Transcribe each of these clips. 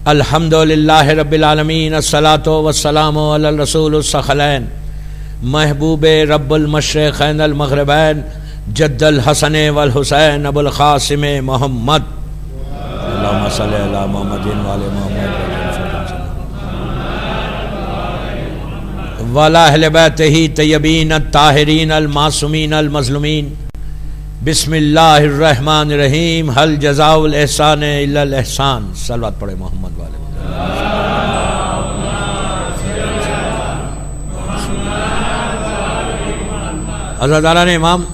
الحمدللہ رب العالمین، الصلاۃ والسلام علی الرسول الثقلین، محبوب رب المشرقین المغربین، جد الحسن والحسین ابو القاسم محمد، اللہم صلی علی محمد وعلی محمد وعلی اہل بیتہ طیبین الطاہرین المعصومین المظلومین۔ بسم اللہ الرحمن الرحیم، هل جزاء الاحسان الا الاحسان۔ صلوات پڑھے محمد والے۔ عزاداران امام،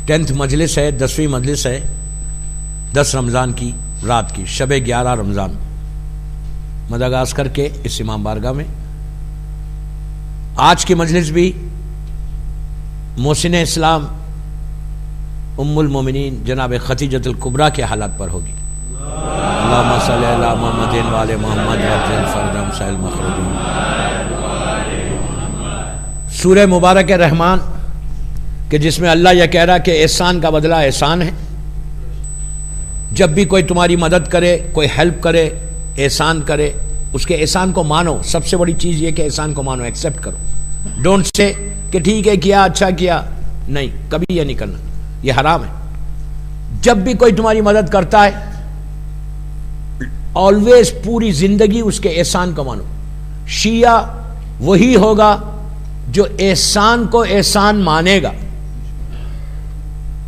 10th مجلس ہے، 10ویں مجلس ہے، 10 رمضان کی رات کی، شب 11 رمضان، مدغاسکر کے اس امام بارگاہ میں۔ آج کی مجلس بھی محسن اسلام ام المومنین جناب خدیجۃ الکبریٰ کے حالات پر ہوگی۔ اللہم صلی علی محمد وعلی محمد وعجل فرجہم سائل مخرجہم۔ سورہ مبارک رحمان کہ جس میں اللہ یہ کہہ رہا کہ احسان کا بدلہ احسان ہے۔ جب بھی کوئی تمہاری مدد کرے، کوئی ہیلپ کرے، احسان کرے، اس کے احسان کو مانو۔ سب سے بڑی چیز یہ کہ احسان کو مانو، ایکسیپٹ کرو۔ ڈونٹ سے کہ ٹھیک ہے کیا، اچھا کیا، نہیں، کبھی یہ نہیں کرنا، یہ حرام ہے۔ جب بھی کوئی تمہاری مدد کرتا ہے، آلویز پوری زندگی اس کے احسان کو مانو۔ شیعہ وہی ہوگا جو احسان کو احسان مانے گا۔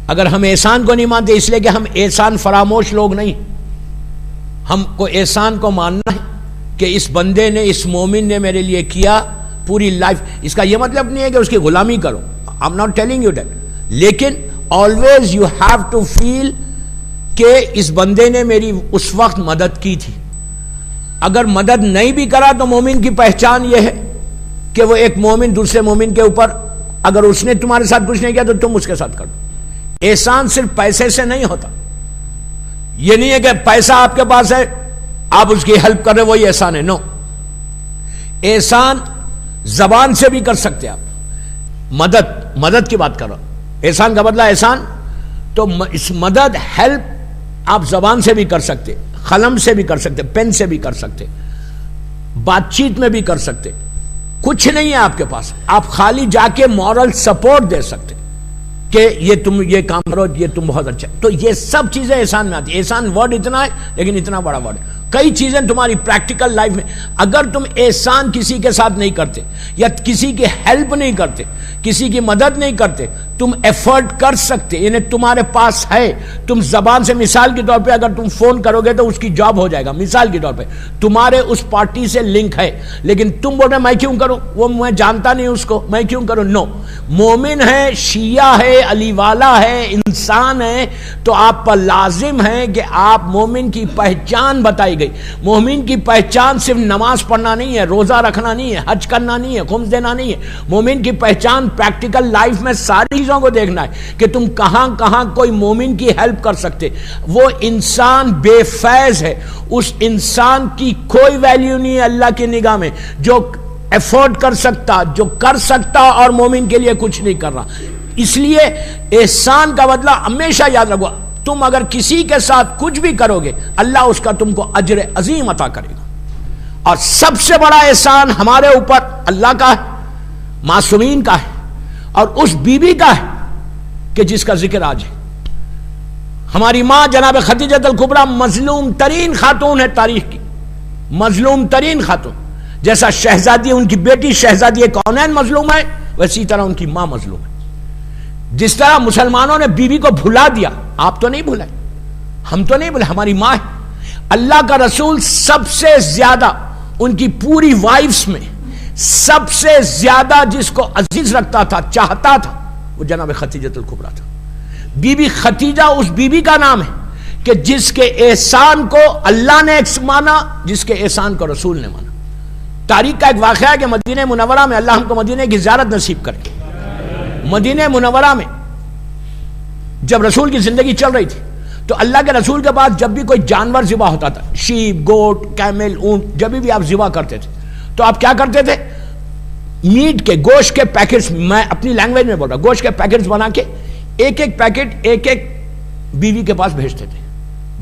اگر ہم احسان کو نہیں مانتے، اس لیے کہ ہم احسان فراموش لوگ نہیں، ہم کو احسان کو ماننا ہے کہ اس بندے نے، اس مومن نے میرے لیے کیا پوری لائف۔ اس کا یہ مطلب نہیں ہے کہ اس کی غلامی کرو، I'm not telling you that، لیکن always you have to feel کہ اس بندے نے میری اس وقت مدد کی تھی۔ اگر مدد نہیں بھی کرا تو مومن کی پہچان یہ ہے کہ وہ ایک مومن دوسرے مومن کے اوپر، اگر اس نے تمہارے ساتھ کچھ نہیں کیا تو تم اس کے ساتھ کر دو۔ احسان صرف پیسے سے نہیں ہوتا۔ یہ نہیں ہے کہ پیسہ آپ کے پاس ہے، آپ اس کی ہیلپ کر رہے، وہی احسان ہے۔ نو، احسان زبان سے بھی کر سکتے آپ۔ مدد کی بات کر رہا ہوں، احسان کا بدلہ احسان، تو اس مدد، ہیلپ آپ زبان سے بھی کر سکتے، قلم سے بھی کر سکتے، پین سے بھی کر سکتے، بات چیت میں بھی کر سکتے۔ کچھ نہیں ہے آپ کے پاس، آپ خالی جا کے مورل سپورٹ دے سکتے کہ یہ تم یہ کام کرو، یہ تم بہت اچھا۔ تو یہ سب چیزیں احسان میں آتی ہیں۔ احسان ورڈ اتنا ہے لیکن اتنا بڑا ورڈ ہے۔ کئی چیزیں تمہاری پریکٹیکل لائف میں، اگر تم احسان کسی کے ساتھ نہیں کرتے، یا کسی کی ہیلپ نہیں کرتے، کسی کی مدد نہیں کرتے، تم ایفرٹ کر سکتے، یعنی تمہارے پاس ہے، تم زبان سے، مثال کے طور پہ اگر تم فون کرو گے تو اس کی جاب ہو جائے گا، مثال کے طور پہ تمہارے اس پارٹی سے لنک ہے، لیکن تم بول رہے میں کیوں کروں، وہ میں جانتا نہیں اس کو، میں کیوں کروں۔ نو، مومن ہے، شیعہ ہے، علی والا ہے، انسان ہے، تو آپ پر لازم ہے کہ آپ مومن کی پہچان بتائی گئی۔ مومن کی پہچان صرف نماز پڑھنا نہیں ہے، روزہ رکھنا نہیں ہے، حج کرنا نہیں ہے، خمس دینا نہیں ہے۔ مومن کی پہچان پریکٹیکل لائف میں ساری چیزوں کو دیکھنا ہے کہ تم کہاں کہاں کوئی مومن کی ہیلپ کر سکتے۔ وہ انسان بے فیض ہے، اس انسان کی کوئی ویلیو نہیں ہے اللہ کی نگاہ میں، جو ایفورٹ کر سکتا، جو کر سکتا اور مومن کے لیے کچھ نہیں کر رہا۔ اس لیے احسان کا بدلہ ہمیشہ یاد رکھو، تم اگر کسی کے ساتھ کچھ بھی کرو گے، اللہ اس کا تم کو اجر عظیم عطا کرے گا۔ اور سب سے بڑا احسان ہمارے اوپر اللہ کا ہے، معصومین کا ہے، اور اس بی بی کا ہے کہ جس کا ذکر آج ہے۔ ہماری ماں جناب خدیجۃ الکبریٰ مظلوم ترین خاتون ہے تاریخ کی، مظلوم ترین خاتون۔ جیسا شہزادی، ان کی بیٹی شہزادی کونین مظلوم ہے، ویسی طرح ان کی ماں مظلوم ہے۔ جس طرح مسلمانوں نے بی بی کو بھلا دیا، آپ تو نہیں بھولے، ہم تو نہیں بھولے، ہماری ماں ہے۔ اللہ کا رسول سب سے زیادہ ان کی پوری وائفز میں سب سے زیادہ جس کو عزیز رکھتا تھا، چاہتا تھا، وہ جناب خدیجۃ الکبریٰ تھا۔ بی بی خدیجہ اس بی بی کا نام ہے کہ جس کے احسان کو اللہ نے مانا، جس کے احسان کو رسول نے مانا۔ تاریخ کا ایک واقعہ ہے کہ مدینہ منورہ میں، اللہ ہم کو مدینہ کی زیارت نصیب کرے، مدینہ منورہ میں جب رسول کی زندگی چل رہی تھی تو اللہ کے رسول کے پاس جب بھی کوئی جانور ذبح ہوتا تھا، شیپ، گوٹ، کیمل، اونٹ، جب بھی آپ ذبح کرتے تھے تو آپ کیا کرتے تھے؟ میٹ کے، گوشت کے پیکٹس، میں اپنی لینگویج میں بول رہا ہوں، گوشت کے پیکٹس بنا کے ایک ایک پیکٹ ایک ایک بیوی کے پاس بھیجتے تھے۔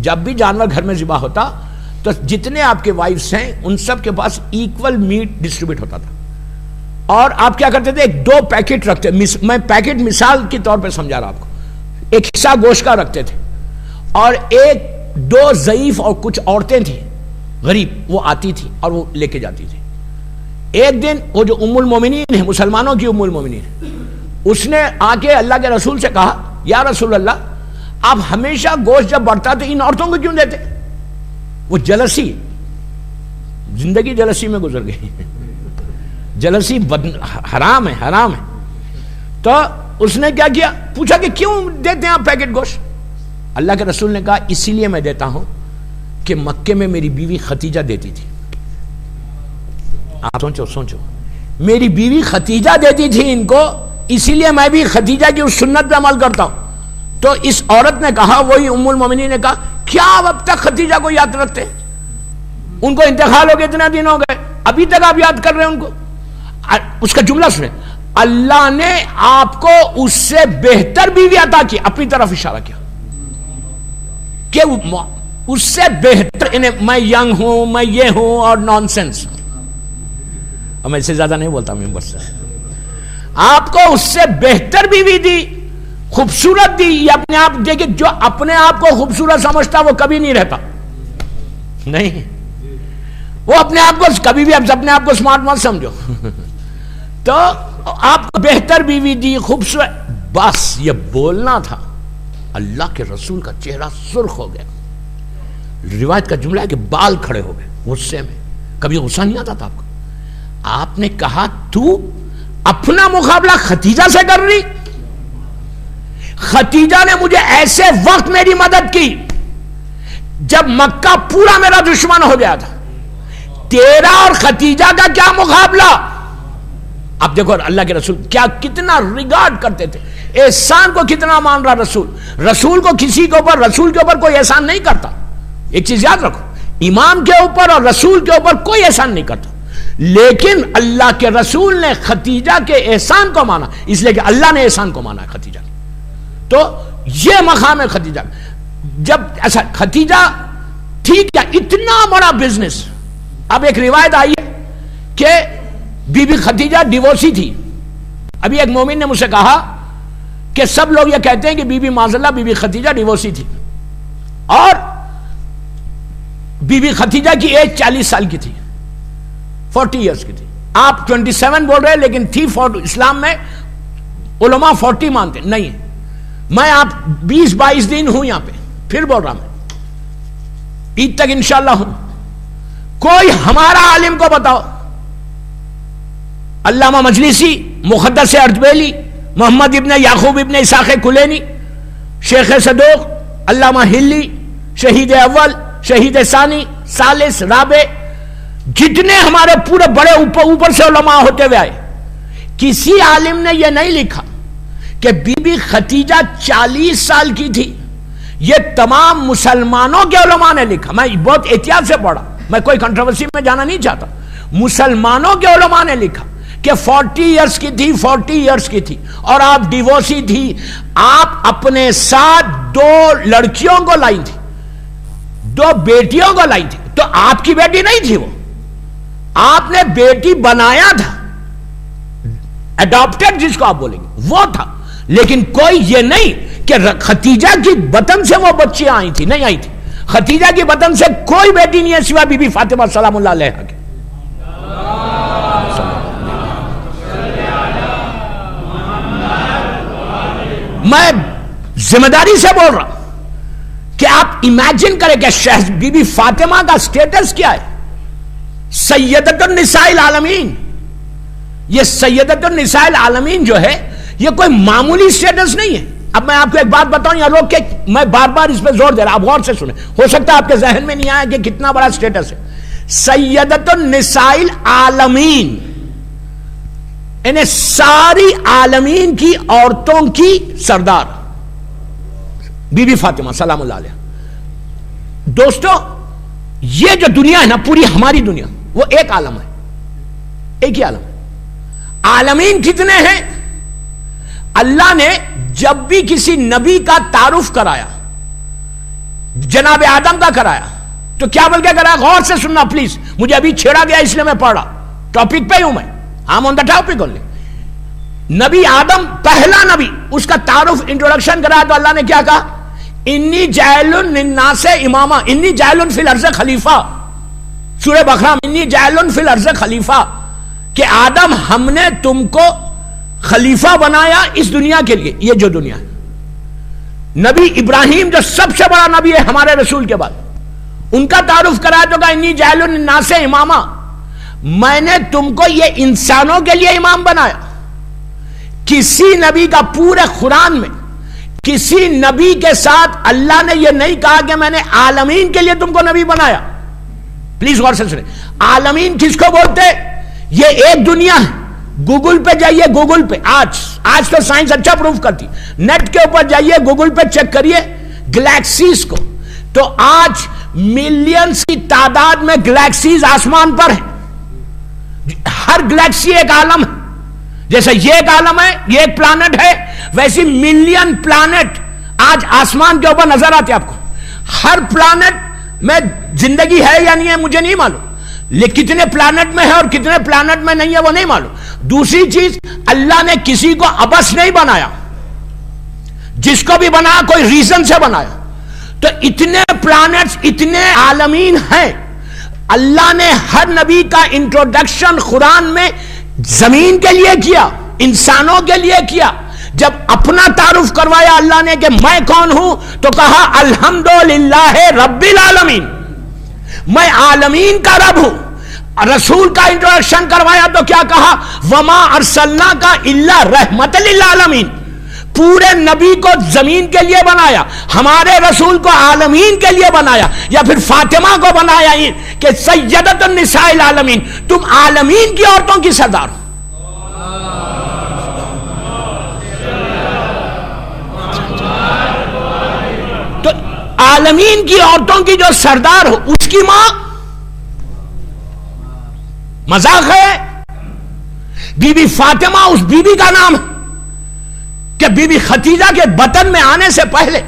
جب بھی جانور گھر میں ذبح ہوتا تو جتنے آپ کے وائفس ہیں ان سب کے پاس ایکول میٹ ڈسٹریبیوٹ ہوتا تھا، اور آپ کیا کرتے تھے، ایک 2 پیکٹ رکھتے، میں پیکٹ مثال کے طور پہ سمجھا رہا آپ کو، ایک حصہ گوشت کا رکھتے تھے، اور 1-2 ضعیف اور کچھ عورتیں تھیں غریب، وہ آتی تھی اور وہ لے کے جاتی تھی۔ ایک دن وہ جو ام المومنین ہے، مسلمانوں کی ام المومنین، اس نے آ کے اللہ کے رسول سے کہا، یا رسول اللہ، آپ ہمیشہ گوشت جب بڑھتا تو ان عورتوں کو کیوں دیتے؟ وہ جلسی، زندگی جلسی میں گزر گئی، جلسی حرام ہے، حرام ہے۔ تو اس نے کیا کیا، پوچھا کہ کیوں دیتے ہیں آپ پیکٹ گوشت؟ اللہ کے رسول نے کہا، اسی لیے میں دیتا ہوں کہ مکے میں میری بیوی ختیجہ دیتی تھی۔ آپ سوچو، میری بیوی ختیجہ دیتی تھی ان کو، اسی لیے میں بھی ختیجہ کی اس سنت پہ عمل کرتا ہوں۔ تو اس عورت نے کہا، وہی ام المومنین نے کہا، کیا آپ اب تک ختیجہ کو یاد رکھتے ہیں؟ ان کو انتقال ہو گئے، اتنا دن ہو گئے، ابھی تک آپ یاد کر رہے ہیں ان کو؟ اس کا جملہ سنیں، اللہ نے آپ کو اس سے بہتر بیوی عطا کی، اپنی طرف اشارہ کیا کہ اس سے بہتر، میں ینگ ہوں، میں یہ ہوں، اور نان سینس، میں اس سے زیادہ نہیں بولتا، میں بس آپ کو اس سے بہتر بیوی دی، خوبصورت دی۔ یہ اپنے آپ دیکھیں، جو اپنے آپ کو خوبصورت سمجھتا وہ کبھی نہیں رہتا، نہیں، وہ اپنے آپ کو کبھی بھی اپنے آپ کو سمارٹ مت سمجھو۔ تو آپ کو بہتر بیوی دی، خوبصورت، بس یہ بولنا تھا، اللہ کے رسول کا چہرہ سرخ ہو گیا۔ روایت کا جملہ ہے کہ بال کھڑے ہو گئے غصے میں۔ کبھی غصہ نہیں آتا تھا آپ کو؟ آپ نے کہا، تو اپنا مقابلہ ختیجہ سے کر رہی؟ ختیجہ نے مجھے ایسے وقت میری مدد کی جب مکہ پورا میرا دشمن ہو گیا تھا، تیرا اور ختیجہ کا کیا مقابلہ؟ اب دیکھو اللہ کے رسول کیا کتنا ریگارڈ کرتے تھے، احسان کو کتنا مان رہا رسول۔ رسول کو کسی کے اوپر، رسول کے اوپر کوئی احسان نہیں کرتا۔ ایک چیز یاد رکھو، امام کے اوپر اور رسول کے اوپر کوئی احسان نہیں کرتا، لیکن اللہ کے رسول نے ختیجہ کے احسان کو مانا، اس لیے کہ اللہ نے احسان کو مانا ہے ختیجہ۔ تو یہ مقام ہے ختیجہ۔ جب ایسا ختیجہ ٹھیک ہے، اتنا بڑا بزنس۔ اب ایک روایت آئی ہے کہ بی بی ختیجہ ڈیورسی تھی۔ ابھی ایک مومن نے مجھ سے کہا کہ سب لوگ یہ کہتے ہیں کہ بی بی معاذ بی بی ختیجہ ڈیورسی تھی، اور بی بی ختیجہ کی ایج 40 سال کی تھی، 40 ایئرس کی تھی۔ آپ 27 بول رہے ہیں، لیکن تھی اسلام میں علماء 40 مانتے نہیں۔ میں آپ 20-22 دن ہوں یہاں پہ، پھر بول رہا میں عید تک انشاءاللہ ہوں۔ کوئی ہمارا عالم کو بتاؤ، علامہ مجلسی، مقدس اردبیلی، محمد ابن یعقوب ابن اسحاق کلینی، شیخ صدوق، علامہ ہلی، شہید اول، شہید ثانی، ثالث، رابع، جتنے ہمارے پورے بڑے اوپر سے علماء ہوتے ہوئے آئے، کسی عالم نے یہ نہیں لکھا کہ بی بی ختیجہ 40 سال کی تھی۔ یہ تمام مسلمانوں کے علماء نے لکھا۔ میں بہت احتیاط سے پڑھا، میں کوئی کنٹروورسی میں جانا نہیں چاہتا۔ مسلمانوں کے علماء نے لکھا کہ 40 ایئرس کی تھی، 40 ایئرس کی تھی، اور آپ ڈیورسی تھی۔ آپ اپنے ساتھ 2 لڑکیوں کو لائی تھی، 2 بیٹیوں کو لائی تھی، تو آپ کی بیٹی نہیں تھی وہ، آپ نے بیٹی بنایا تھا، اڈاپٹڈ جس کو آپ بولیں گے وہ تھا، لیکن کوئی یہ نہیں کہ ختیجہ کی بطن سے وہ بچیاں آئی تھی، نہیں آئی تھی۔ ختیجہ کی بطن سے کوئی بیٹی نہیں ہے سوا بی بی فاطمہ سلام اللہ علیہا کے۔ میں ذمہ داری سے بول رہا ہوں کہ آپ امیجن کریں کہ بی بی فاطمہ کا سٹیٹس کیا ہے، سیدۃ النساء العالمین۔ یہ سیدۃ النساء العالمین جو ہے یہ کوئی معمولی سٹیٹس نہیں ہے۔ اب میں آپ کو ایک بات بتاؤں، یا روک کے میں بار بار اس پہ زور دے رہا، آپ غور سے سنیں، ہو سکتا ہے آپ کے ذہن میں نہیں آیا کہ کتنا بڑا سٹیٹس ہے۔ سیدۃ النساء العالمین، انہیں ساری عالمین کی عورتوں کی سردار بی بی فاطمہ سلام اللہ علیہ۔ دوستو، یہ جو دنیا ہے نا، پوری ہماری دنیا، وہ ایک عالم ہے، ایک ہی عالم ہے۔ عالمین کتنے ہیں؟ اللہ نے جب بھی کسی نبی کا تعارف کرایا، جناب آدم کا کرایا، تو کیا بول کے کرا؟ غور سے سننا پلیز، مجھے ابھی چھیڑا گیا اس لیے میں پڑھ رہا، ٹاپک پہ ہوں میں، I'm on the topic only. نبی آدم پہلا نبی، اس کا تعارف انٹروڈکشن کرا تو اللہ نے کیا کہا؟ انی جاعل للناس اماما، انی جاعل فی الارض خلیفہ، سورہ بقرہ انی جاعل فی الارض خلیفہ، کہ آدم ہم نے تم کو خلیفہ بنایا اس دنیا کے لیے، یہ جو دنیا ہے۔ نبی ابراہیم جو سب سے بڑا نبی ہے ہمارے رسول کے بعد، ان کا تعارف کرایا تو کہا انی جاعل للناس اماما، میں نے تم کو یہ انسانوں کے لیے امام بنایا۔ کسی نبی کا پورے قرآن میں کسی نبی کے ساتھ اللہ نے یہ نہیں کہا کہ میں نے عالمین کے لیے تم کو نبی بنایا۔ پلیز غور سے سنیں، عالمین کس کو بولتے؟ یہ ایک دنیا ہے، گوگل پہ جائیے، گوگل پہ آج تو سائنس اچھا پروف کرتی، نیٹ کے اوپر جائیے، گوگل پہ چیک کریے گلیکسیز کو، تو آج ملینز کی تعداد میں گلیکسیز آسمان پر ہیں۔ ہر گلیکسی ایک عالم ہے، جیسے یہ ایک عالم ہے، یہ ایک پلانٹ ہے، ویسی ملین پلانٹ آج آسمان کے اوپر نظر آتے آپ کو۔ ہر پلانٹ میں زندگی ہے یا نہیں ہے مجھے نہیں معلوم، لیکن کتنے پلانٹ میں ہے اور کتنے پلانٹ میں نہیں ہے وہ نہیں معلوم۔ دوسری چیز، اللہ نے کسی کو ابس نہیں بنایا، جس کو بھی بنایا کوئی ریزن سے بنایا۔ تو اتنے پلانٹس، اتنے عالمین ہیں۔ اللہ نے ہر نبی کا انٹروڈکشن قرآن میں زمین کے لیے کیا، انسانوں کے لیے کیا۔ جب اپنا تعارف کروایا اللہ نے کہ میں کون ہوں، تو کہا الحمدللہ رب العالمین، میں عالمین کا رب ہوں۔ رسول کا انٹروڈکشن کروایا تو کیا کہا؟ وما ارسلناک الا رحمت للعالمین، پورے نبی کو زمین کے لیے بنایا، ہمارے رسول کو عالمین کے لیے بنایا، یا پھر فاطمہ کو بنایا کہ سیدۃ النساء العالمین، تم عالمین کی عورتوں کی سردار ہو۔ تو عالمین کی عورتوں کی جو سردار ہو، اس کی ماں مذاق ہے؟ بی بی فاطمہ اس بی بی کا نام ہے کہ بی بی خدیجہ کے بطن میں آنے سے پہلے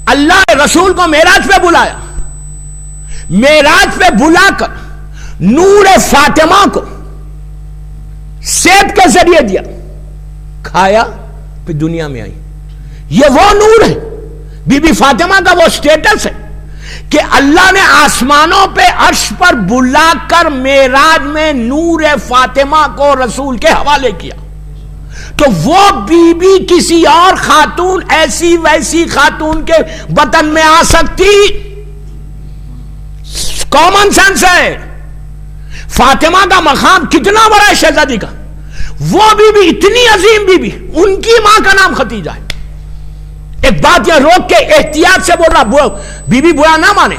اللہ رسول کو معراج پہ بلایا، معراج پہ بلا کر نور فاطمہ کو سیب کے ذریعے دیا، کھایا، پھر دنیا میں آئی۔ یہ وہ نور ہے، بی بی فاطمہ کا وہ سٹیٹس ہے کہ اللہ نے آسمانوں پہ عرش پر بلا کر معراج میں نور فاطمہ کو رسول کے حوالے کیا۔ تو وہ بی بی کسی اور خاتون، ایسی ویسی خاتون کے بطن میں آ سکتی؟ کامن سینس ہے۔ فاطمہ کا مقام کتنا بڑا ہے شہزادی کا، وہ بی بی اتنی عظیم بی بی، ان کی ماں کا نام خدیجہ ہے۔ ایک بات یہ روک کے احتیاط سے بول رہا، بی بی برا نہ مانے،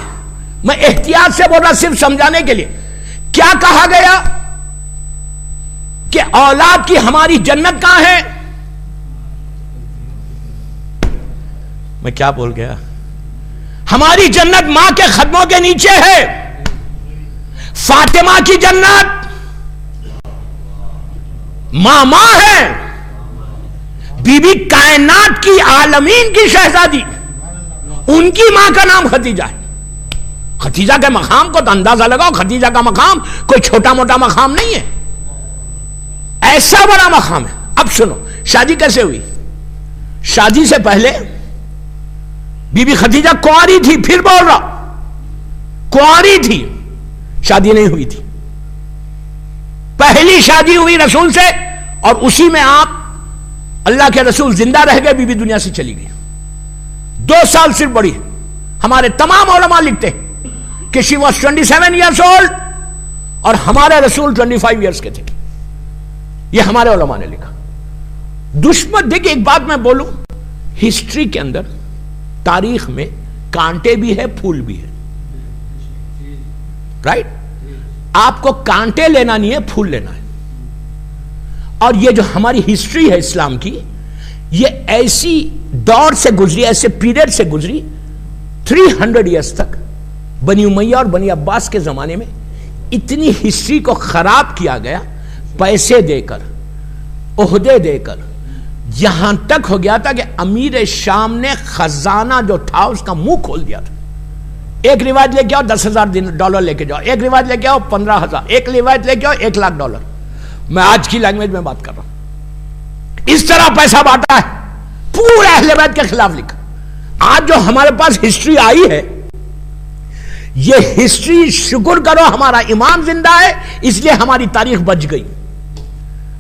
میں احتیاط سے بول رہا صرف سمجھانے کے لیے۔ کیا کہا گیا کہ اولاد کی ہماری جنت کہاں ہے؟ میں کیا بول گیا؟ ہماری جنت ماں کے قدموں کے نیچے ہے۔ فاطمہ کی جنت ماں ہے، بی بی کائنات کی عالمین کی شہزادی، ان کی ماں کا نام خدیجہ ہے۔ خدیجہ کے مقام کو تو اندازہ لگاؤ، خدیجہ کا مقام کوئی چھوٹا موٹا مقام نہیں ہے، ایسا بڑا مقام ہے۔ اب سنو شادی کیسے ہوئی؟ شادی سے پہلے بی بی خدیجہ کنواری تھی، پھر بول رہا کنواری تھی، شادی نہیں ہوئی تھی۔ پہلی شادی ہوئی رسول سے، اور اسی میں آپ اللہ کے رسول زندہ رہ گئے، بی بی دنیا سے چلی گئی۔ 2 سال صرف بڑی۔ ہمارے تمام علماء لکھتے ہیں کہ she was 27 years old، اور ہمارے رسول 25 years کے تھے۔ یہ ہمارے علماء نے لکھا۔ دشمن دیکھیں، ایک بات میں بولوں، ہسٹری کے اندر، تاریخ میں کانٹے بھی ہے، پھول بھی ہے، رائٹ؟ آپ کو کانٹے لینا نہیں ہے، پھول لینا ہے۔ اور یہ جو ہماری ہسٹری ہے اسلام کی، یہ ایسی دور سے گزری، ایسے پیریڈ سے گزری، 300 ایئرز تک بنی امیہ اور بنی عباس کے زمانے میں اتنی ہسٹری کو خراب کیا گیا، پیسے دے کر، عہدے دے کر، یہاں تک ہو گیا تھا کہ امیر شام نے خزانہ جو تھا اس کا منہ کھول دیا تھا۔ ایک روایت لے کے آؤ $10,000 لے کے جاؤ, ایک روایت لے کے آؤ 15,000, ایک روایت لے کے آؤ $1,00,000. میں آج کی لینگویج میں بات کر رہا ہوں. اس طرح پیسہ بانٹا ہے, پورے اہل بیت کے خلاف لکھا. آج جو ہمارے پاس ہسٹری آئی ہے, یہ ہسٹری شکر کرو ہمارا امام زندہ ہے اس لیے ہماری تاریخ بچ گئی.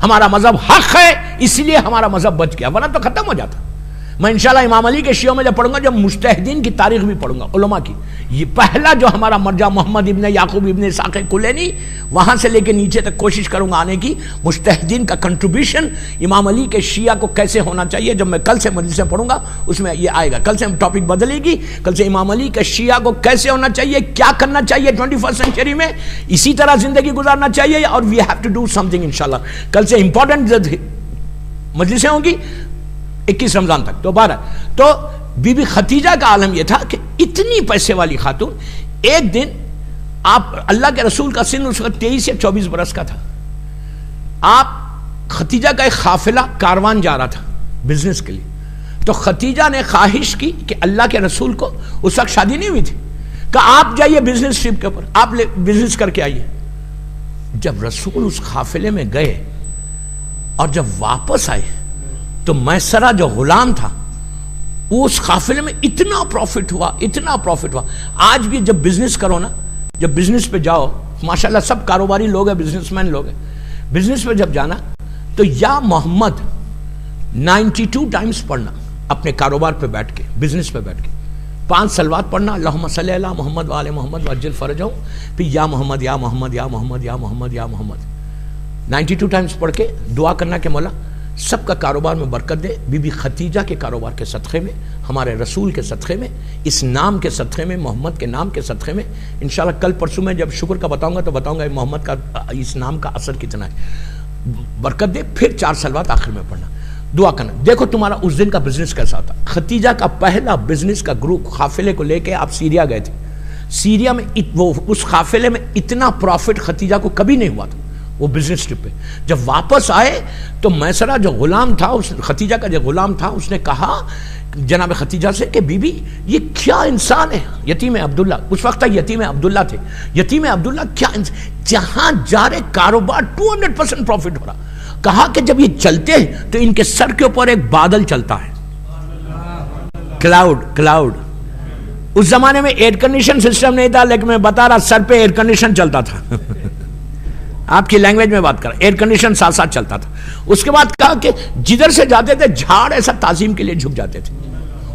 ہمارا مذہب حق ہے اس لیے ہمارا مذہب بچ گیا, ورنہ تو ختم ہو جاتا. میں انشاءاللہ امام علی کے شیعوں میں جب پڑھوں گا, جب مجتہدین کی تاریخ بھی پڑھوں گا, علماء کی. یہ پہلا جو ہمارا مرجع محمد ابن یعقوب ابن اسحاق کلینی, وہاں سے لے کے نیچے تک کوشش کروں گا آنے کی. مجتہدین کا کنٹریبیوشن امام علی کے شیعہ کو کیسے ہونا چاہیے, جب میں کل سے مجلسیں پڑھوں گا اس میں یہ آئے گا. کل سے ٹاپک بدلے گی, کل سے امام علی کے شیعہ کو کیسے ہونا چاہیے, کیا کرنا چاہیے 21 سینچری میں, اسی طرح زندگی گزارنا چاہیے, اور we have to do something انشاءاللہ. کل سے امپورٹنٹ مجلسیں ہوں گی 21 رمضان تک. تو تو بی بی ختیجہ کا عالم یہ تھا کہ اتنی پیسے والی خاتون, ایک دن آپ اللہ کے رسول کا سن اس وقت 23 یا 24 برس کا تھا. آپ ختیجہ کا ایک قافلہ کاروان جا رہا تھا بزنس کے لیے. تو ختیجہ نے خواہش کی کہ اللہ کے رسول کو, اس وقت شادی نہیں ہوئی تھی, کہا آپ جائیے بزنس ٹرپ کے اوپر, آپ بزنس کر کے آئیے. جب رسول اس قافلے میں گئے اور جب واپس آئے تو میسرہ جو غلام تھا اس قافلے میں اتنا پروفٹ ہوا, اتنا پروفٹ ہوا. آج بھی جب بزنس کرو نا, جب بزنس پہ جاؤ, ماشاءاللہ سب کاروباری لوگ ہیں, بزنس مین لوگ ہیں, بزنس پہ جب جانا تو یا محمد 92 ٹائمز پڑھنا اپنے کاروبار پہ بیٹھ کے, بزنس پہ بیٹھ کے. 5 صلوات پڑھنا, اللہم صلی علی محمد وآل محمد وعجل فرجہم, پھر یا محمد یا محمد یا محمد یا محمد یا محمد 92 ٹائمز پڑھ کے دعا کرنا کہ مولا سب کا کاروبار میں برکت دے. بی بی ختیجہ کے کاروبار کے صدقے میں, ہمارے رسول کے صدقے میں, اس نام کے صدقے میں, محمد کے نام کے صدقے میں, انشاءاللہ کل پرسوں میں جب شکر کا بتاؤں گا تو بتاؤں گا محمد کا اس نام کا اثر کتنا ہے. برکت دے. پھر 4 صلوات آخر میں پڑھنا, دعا کرنا. دیکھو تمہارا اس دن کا بزنس کیسا ہوتا. ختیجہ کا پہلا بزنس کا گروپ قافلے کو لے کے آپ سیریا گئے تھے. سیریا میں وہ اس قافلے میں اتنا پروفٹ ختیجہ کو کبھی نہیں ہوا تھا وہ بزنس ٹرپ پہ. جب واپس آئے تو میسرہ جو غلام تھا, ختیجہ کا جو غلام تھا, اس نے کہا جناب ختیجہ سے کہ بی بی یہ کیا انسان ہے, یتیم عبداللہ, اس وقت تک یتیم عبداللہ تھے, یتیم عبداللہ کیا جہاں جا رہے کاروبار 200% پروفٹ ہو رہا. کہا کہ جب یہ چلتے ہیں تو ان کے سر کے اوپر ایک بادل چلتا ہے, کلاؤڈ. اس زمانے میں ایئر کنڈیشن سسٹم نہیں تھا, لیکن میں بتا رہا سر پہ ایئر کنڈیشن چلتا تھا. آپ کی لینگویج میں بات کر رہا, ایئر کنڈیشن ساتھ ساتھ چلتا تھا. اس کے بعد کہا کہ جدھر سے جاتے تھے جھاڑ ایسا تعظیم کے لیے جھک جاتے تھے.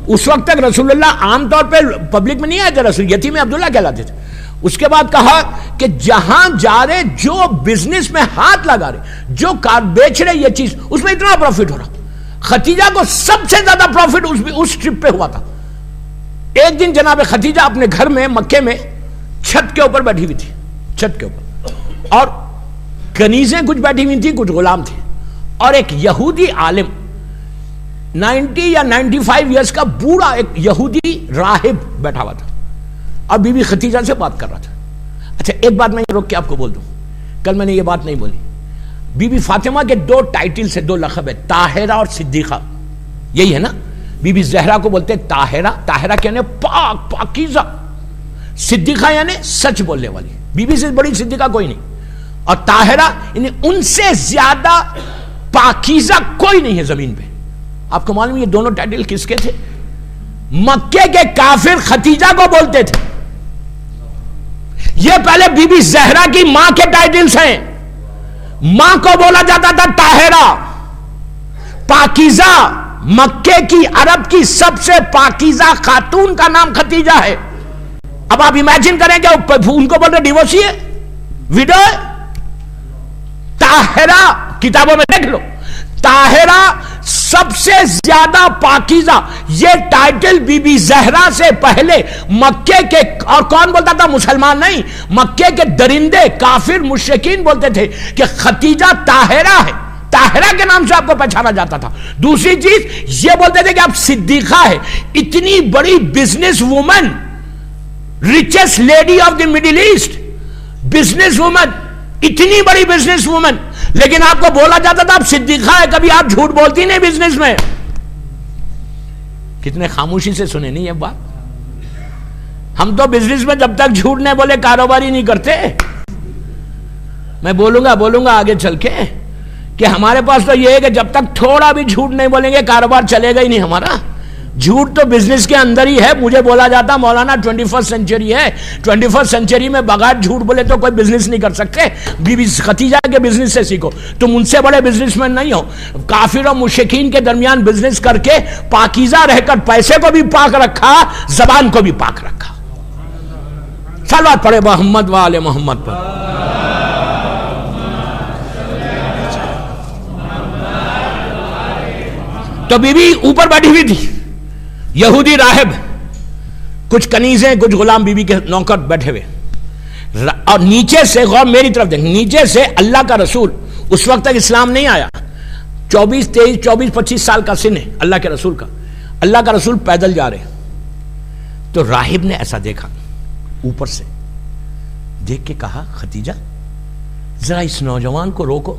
اس وقت تک رسول اللہ عام طور پہ پبلک میں نہیں آئے تھے, رسول یتیم عبداللہ کہلاتے تھے. اس کے بعد کہا کہ جہاں جا رہے, جو بزنس میں ہاتھ لگا رہے, جو کار بیچ رہے, یہ چیز اس میں اتنا پروفٹ ہو رہا. ختیجہ کو سب سے زیادہ پروفٹ اس ٹرپ پہ ہوا تھا. ایک دن جناب ختیجہ اپنے گھر میں مکے میں چھت کے اوپر بیٹھی ہوئی تھی, چھت کے اوپر, اور کنیزیں کچھ بیٹھی ہوئی تھی, کچھ غلام تھے, اور ایک یہودی عالم 90 یا 95 ایئرس کا بوڑھا ایک یہودی راہب بیٹھا ہوا تھا اور بی بی ختیجہ سے بات کر رہا تھا. اچھا ایک بات میں روک کے آپ کو بول دوں, کل میں نے یہ بات نہیں بولی. بی بی فاطمہ کے 2 ٹائٹل سے 2 لقب ہے, طاہرہ اور صدیقہ, یہی ہے نا. بی بی زہرا کو بولتے طاہرہ, طاہرہ کہنے پاک, پاکیزہ. صدیقہ یعنی سچ بولنے والی. بی بی سے بڑی صدیقہ کوئی نہیں, اور طاہرہ یعنی ان سے زیادہ پاکیزہ کوئی نہیں ہے زمین پہ. آپ کو معلوم یہ دونوں ٹائٹل کس کے تھے؟ مکے کے کافر ختیجہ کو بولتے تھے. یہ پہلے بی بی زہرا کی ماں کے ٹائٹلز ہیں. ماں کو بولا جاتا تھا طاہرہ, پاکیزہ. مکے کی, عرب کی سب سے پاکیزہ خاتون کا نام ختیجہ ہے. اب آپ امیجن کریں کہ ان کو بولتے ڈیورسی ہے, ویڈو ہے. طاہرہ کتابوں میں دیکھ لو, طاہرہ سب سے زیادہ پاکیزہ. یہ ٹائٹل بی بی زہرا سے پہلے مکے کے, اور کون بولتا تھا؟ مسلمان نہیں, مکے کے درندے کافر مشرکین بولتے تھے کہ ختیجہ طاہرہ ہے. طاہرہ کے نام سے آپ کو پہچانا جاتا تھا. دوسری چیز یہ بولتے تھے کہ آپ صدیقہ ہے. اتنی بڑی business woman, richest lady of the Middle East, business woman, اتنی بڑی بزنس وومن, لیکن آپ کو بولا جاتا تھا آپ صدیقہ ہے. کبھی آپ جھوٹ بولتی نہیں بزنس میں. کتنے خاموشی سے سنے نہیں یہ بات. ہم تو بزنس میں جب تک جھوٹ نہیں بولے کاروبار ہی نہیں کرتے. میں بولوں گا آگے چل کے کہ ہمارے پاس تو یہ ہے کہ جب تک تھوڑا بھی جھوٹ نہیں بولیں گے کاروبار چلے گا ہی نہیں ہمارا. جھوٹ تو بزنس کے اندر ہی ہے. مجھے بولا جاتا مولانا 21 سینچری ہے, 21 سینچری میں بغیر جھوٹ بولے تو کوئی بزنس نہیں کر سکتے. بی بی خدیجہ کے بزنس سے سیکھو. تم ان سے بڑے بزنس مین نہیں ہو. کافر و مشرکین کے درمیان بزنس کر کے پاکیزہ رہ کر پیسے کو بھی پاک رکھا, زبان کو بھی پاک رکھا. صلوات پڑھے محمد و آل محمد پر. تو بی بی اوپر بیٹھی ہوئی تھی, یہودی راہب, کچھ کنیزیں کچھ غلام بی بی کے نوکر بیٹھے ہوئے, اور نیچے سے, غور میری طرف دیکھ, نیچے سے اللہ کا رسول, اس وقت تک اسلام نہیں آیا, 24 سال کا سن ہے اللہ کے رسول کا. اللہ کا رسول پیدل جا رہے, تو راہب نے ایسا دیکھا, اوپر سے دیکھ کے کہا ختیجہ ذرا اس نوجوان کو روکو.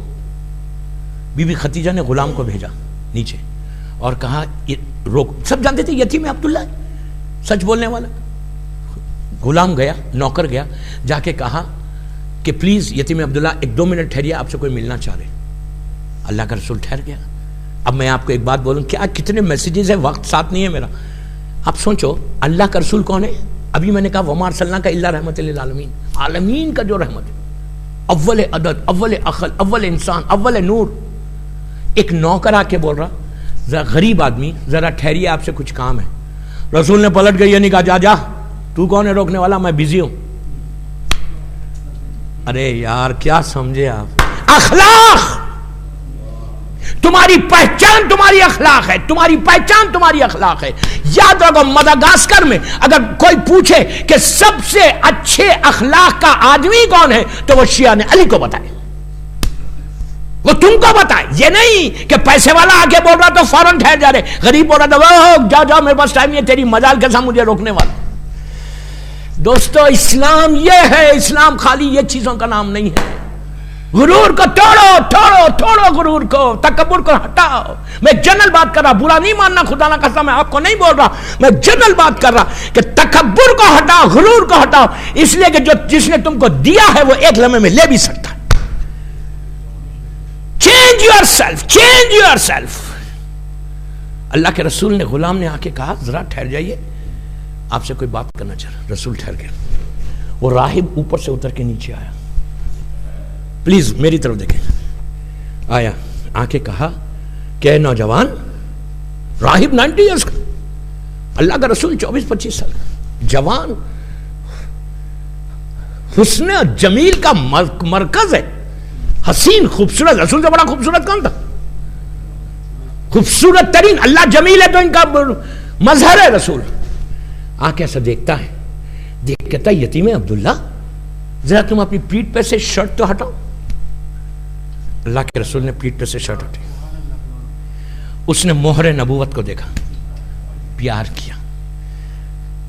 بی بی ختیجہ نے غلام کو بھیجا نیچے اور کہا روک. سب جانتے تھے یتیم عبداللہ, سچ بولنے والا. غلام گیا, نوکر گیا, جا کے کہا کہ پلیز یتیم عبداللہ 1-2 منٹ ٹھہریے, آپ سے کوئی ملنا چاہ رہے. اللہ کا رسول ٹھہر گیا. اب میں آپ کو ایک بات بولوں, کیا کتنے میسیجز ہیں, وقت ساتھ نہیں ہے میرا. آپ سوچو اللہ کا رسول کون ہے. ابھی میں نے کہا وما ارسلناک الا رحمۃ للعالمین, عالمین کا جو رحمت ہے, اول عدد, اول عقل, اول انسان, اول نور. ایک نوکر آ کے بول رہا, ذرا غریب آدمی ذرا ٹھہریے, آپ سے کچھ کام ہے. رسول نے پلٹ کے یہ نہیں کہا جا تو کون ہے روکنے والا, میں بزی ہوں. ارے یار کیا سمجھے آپ. اخلاق, تمہاری پہچان تمہاری اخلاق ہے, تمہاری پہچان تمہاری اخلاق ہے. یاد رکھو مداگاسکر میں اگر کوئی پوچھے کہ سب سے اچھے اخلاق کا آدمی کون ہے تو وہ شیعہ نے علی کو بتائے, وہ تم کو بتائے. یہ نہیں کہ پیسے والا آگے بول رہا تو فوراً ٹھہر جا رہے, غریب بول رہا تھا جاؤ میرے پاس ٹائم نہیں, تیری مجال کے ساتھ مجھے روکنے والا. دوستو اسلام یہ ہے, اسلام خالی یہ چیزوں کا نام نہیں ہے. غرور کو توڑو غرور کو, تکبر کو ہٹاؤ. میں جنرل بات کر رہا, برا نہیں ماننا, خدا نہ خواستہ میں آپ کو نہیں بول رہا, میں جنرل بات کر رہا کہ تکبر کو ہٹاؤ, غرور کو ہٹاؤ. اس لیے کہ جس نے تم کو دیا ہے وہ ایک لمحے میں لے بھی سکتا ہے. Change your self. اللہ کے رسول نے, غلام نے آ کے کہا ذرا ٹھہر جائیے, آپ سے کوئی بات کرنا چاہ رہا. رسول ٹھہر گیا. وہ راہب اوپر سے اتر کے نیچے آیا, پلیز میری طرف دیکھیں. آیا, آ کے کہا کہ اے نوجوان, راہب 90 ایئرس کا, اللہ کا رسول 24-25 سال کا جوان, حسن جمیل کا مرکز ہے, حسین خوبصورت. رسول سے بڑا خوبصورت کون تھا, خوبصورت ترین. اللہ جمیل ہے تو ان کا مظہر ہے. رسول آ کے ایسا دیکھتا ہے, دیکھ کہتا یتیم عبداللہ ذرا تم اپنی پیٹھ پہ سے شرٹ تو ہٹاؤ. اللہ کے رسول نے پیٹھ پہ سے شرٹ ہٹائی. اس نے مہر نبوت کو دیکھا, پیار کیا,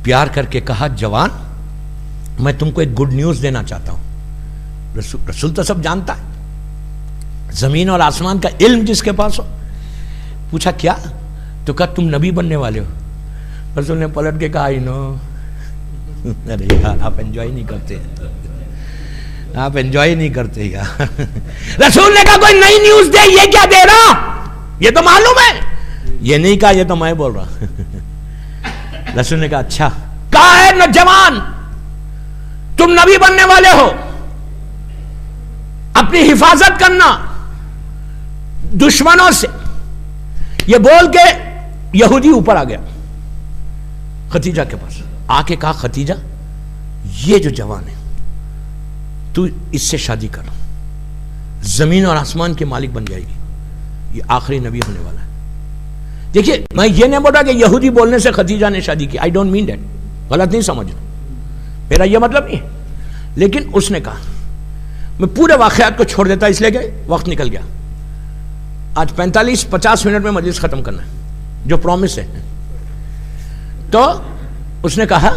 پیار کر کے کہا جوان میں تم کو ایک گڈ نیوز دینا چاہتا ہوں. رسول تو سب جانتا ہے, زمین اور آسمان کا علم جس کے پاس ہو. پوچھا کیا, تو کہا تم نبی بننے والے ہو. رسول نے پلٹ کے کہا آئی نو. ارے یار آپ انجوائے نہیں کرتے, آپ انجوائے نہیں کرتے یار. رسول نے کہا کوئی نئی نیوز دے, یہ کیا دے رہا, یہ تو معلوم ہے. یہ نہیں کہا یہ تو میں بول رہا. رسول نے کہا اچھا, کہا ہے نوجوان تم نبی بننے والے ہو, اپنی حفاظت کرنا دشمنوں سے. یہ بول کے یہودی اوپر آ گیا ختیجہ کے پاس, آ کے کہا ختیجہ یہ جو جوان ہے تو اس سے شادی کر, زمین اور آسمان کے مالک بن جائے گی, یہ آخری نبی ہونے والا ہے. دیکھیے میں یہ نہیں بول رہا کہ یہودی بولنے سے ختیجہ نے شادی کی, آئی ڈونٹ مین دیٹ, غلط نہیں سمجھنا, میرا یہ مطلب نہیں ہے. لیکن اس نے کہا, میں پورے واقعات کو چھوڑ دیتا اس لیے کہ وقت نکل گیا. آج 45-50 منٹ میں مجلس ختم کرنا ہے جو پرومس ہے. تو اس نے کہا